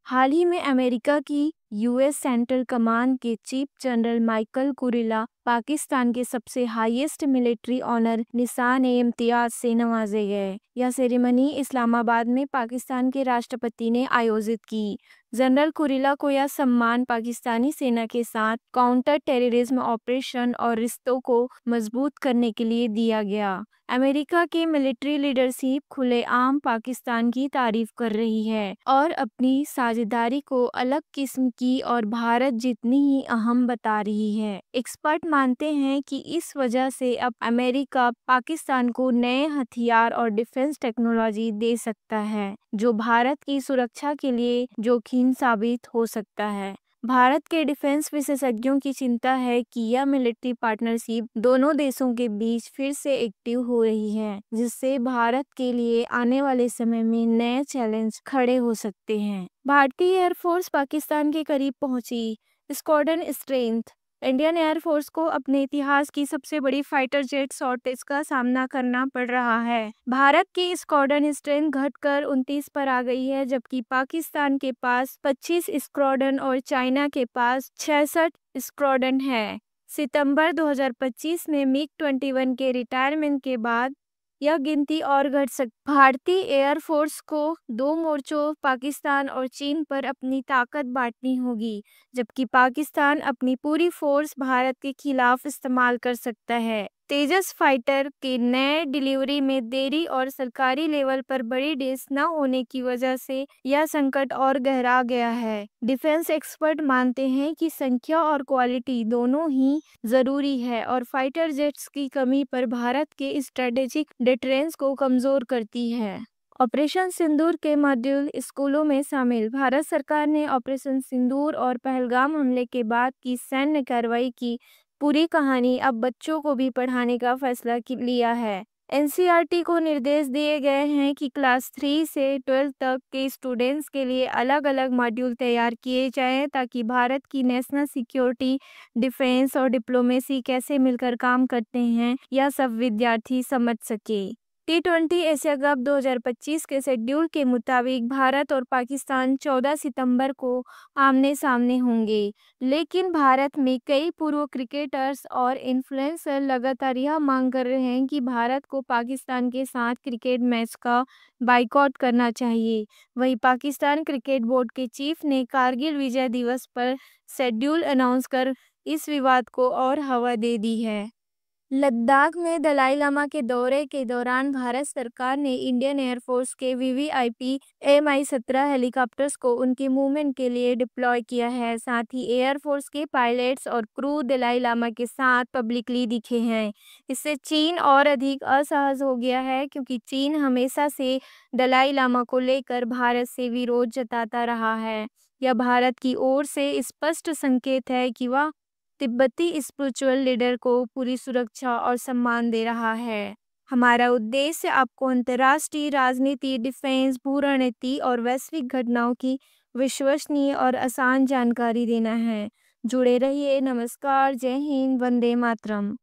हाल ही में अमेरिका की US central command के chief general Michael Kurilla Pakistan के सबसे हाईएस्ट मिलिट्री ऑनर निशान-ए-इम्तियाज से नवाजे गए। यह सेरेमनी इस्लामाबाद में पाकिस्तान के राष्ट्रपति ने आयोजित की। जनरल कुरिला को यह सम्मान पाकिस्तानी सेना के साथ काउंटर टेररिज्म ऑपरेशन और रिश्तों को मजबूत करने के लिए दिया गया। अमेरिका की मिलिट्री लीडरशिप खुलेआम पाकिस्तान की तारीफ कर रही है और अपनी साझेदारी को अलग किस्म की और भारत जितनी ही अहम बता रही है। एक्सपर्ट मानते हैं कि इस वजह से अब अमेरिका पाकिस्तान को नए हथियार और डिफेंस टेक्नोलॉजी दे सकता है, जो भारत की सुरक्षा के लिए जोखिम साबित हो सकता है। भारत के डिफेंस विशेषज्ञों की चिंता है कि यह मिलिट्री पार्टनरशिप दोनों देशों के बीच फिर से एक्टिव हो रही है, जिससे भारत के लिए आने वाले समय में नए चैलेंज खड़े हो सकते हैं। भारतीय एयरफोर्स पाकिस्तान के करीब पहुंची। Squadron strength. इंडियन एयरफोर्स को अपने इतिहास की सबसे बड़ी फाइटर जेट शॉर्टेज का सामना करना पड़ रहा है। भारत की स्क्वाड्रन स्ट्रेंथ घटकर 29 पर आ गई है, जबकि पाकिस्तान के पास 25 स्क्वाड्रन और चाइना के पास 66 स्क्वाड्रन है। सितंबर 2025 में मिग-21 के रिटायरमेंट के बाद यह गिनती और घट सकती। भारतीय एयरफोर्स को 2 मोर्चों पाकिस्तान और चीन पर अपनी ताकत बांटनी होगी, जबकि पाकिस्तान अपनी पूरी फोर्स भारत के खिलाफ इस्तेमाल कर सकता है। तेजस फाइटर के नए डिलीवरी में देरी और सरकारी लेवल पर बड़ी डिश न होने की वजह से यह संकट और गहरा गया है। डिफेंस एक्सपर्ट मानते हैं कि संख्या और क्वालिटी दोनों ही जरूरी है और फाइटर जेट्स की कमी पर भारत के स्ट्रेटेजिक डिफेंस को कमजोर करती है। ऑपरेशन सिंदूर के मॉड्यूल स्कूलों में शामिल। भारत सरकार ने ऑपरेशन सिंदूर और पहलगाम हमले के बाद की सैन्य कार्रवाई की पूरी कहानी अब बच्चों को भी पढ़ाने का फैसला लिया है। एनसीईआरटी को निर्देश दिए गए हैं कि क्लास 3 से 12 तक के स्टूडेंट्स के लिए अलग-अलग मॉड्यूल तैयार किए जाएं, ताकि भारत की नेशनल सिक्योरिटी, डिफेंस और डिप्लोमेसी कैसे मिलकर काम करते हैं, यह सब विद्यार्थी समझ सके। टी20 एशिया कप 2025 के शेड्यूल के मुताबिक भारत और पाकिस्तान 14 सितंबर को आमने-सामने होंगे, लेकिन भारत में कई पूर्व क्रिकेटर्स और इन्फ्लुएंसर लगातार यह मांग कर रहे हैं कि भारत को पाकिस्तान के साथ क्रिकेट मैच का बाइकॉट करना चाहिए। वहीं पाकिस्तान क्रिकेट बोर्ड के चीफ ने कारगिल विजय दिवस पर शेड्यूल अनाउंस कर इस विवाद को और हवा दे दी है। लद्दाख में दलाई लामा के दौरे के दौरान भारत सरकार ने इंडियन एयरफोर्स के वीवीआईपी Mi-17 हेलीकॉप्टर्स को उनकी मूवमेंट के लिए डिप्लॉय किया है। साथ ही एयरफोर्स के पायलट्स और क्रू दलाई लामा के साथ पब्लिकली दिखे हैं। इससे चीन और अधिक असहज हो गया है, क्योंकि चीन हमेशा से दलाई लामा को लेकर भारत से विरोध जताता रहा है। यह भारत की ओर से स्पष्ट संकेत है कि वह तिब्बती स्पिरिचुअल लीडर को पूरी सुरक्षा और सम्मान दे रहा है। हमारा उद्देश्य आपको अंतर्राष्ट्रीय राजनीति, डिफेंस, भू रणनीति और वैश्विक घटनाओं की विश्वसनीय और आसान जानकारी देना है। जुड़े रहिए। नमस्कार, जय हिंद, वंदे मातरम।